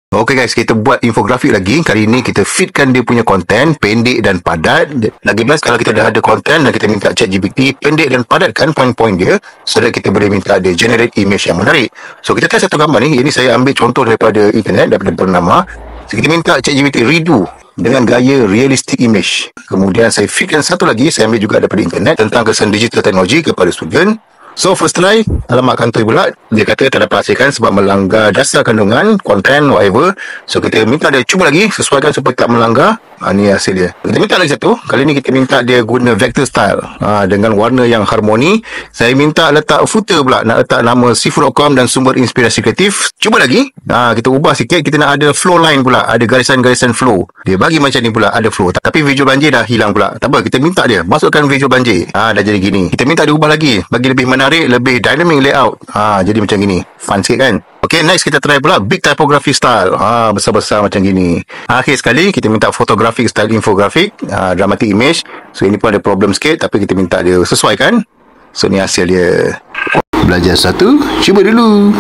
Okay guys, kita buat infografik lagi. Kali ni kita fitkan dia punya konten pendek dan padat. Lagi plus kalau kita dah ada konten dan kita minta ChatGPT pendek dan padatkan poin-poin dia, so that kita boleh minta dia generate image yang menarik. So kita test satu gambar ni. Ini saya ambil contoh daripada internet, daripada Bernama. So kita minta ChatGPT redo dengan gaya realistic image. Kemudian saya fitkan satu lagi, saya ambil juga daripada internet, tentang kesan digital teknologi kepada student. So first try, alamat kantoi pula. Dia kata tak dapat hasilkan sebab melanggar dasar kandungan, konten, whatever. So kita minta dia cuba lagi, sesuaikan supaya tak melanggar. Ni hasil dia. Kita minta lagi satu. Kali ni kita minta dia guna vector style dengan warna yang harmoni. Saya minta letak footer pula, nak letak nama seafood.com dan sumber inspirasi kreatif. Cuba lagi. Kita ubah sikit. Kita nak ada flow line pula, ada garisan-garisan flow. Dia bagi macam ni pula, ada flow. Tapi visual banjir dah hilang pula. Tak apa, kita minta dia masukkan visual banjir. Dah jadi gini. Kita minta dia ubah lagi, bagi lebih menarik, lebih dynamic layout. Jadi macam gini. Fun sikit kan? Okay, next kita try pula big typography style. Besar-besar macam gini. Akhir sekali kita minta photographic style infographic, dramatic image. So ini pun ada problem sikit, tapi kita minta dia sesuaikan. So ni hasil dia. Belajar satu, cuba dulu.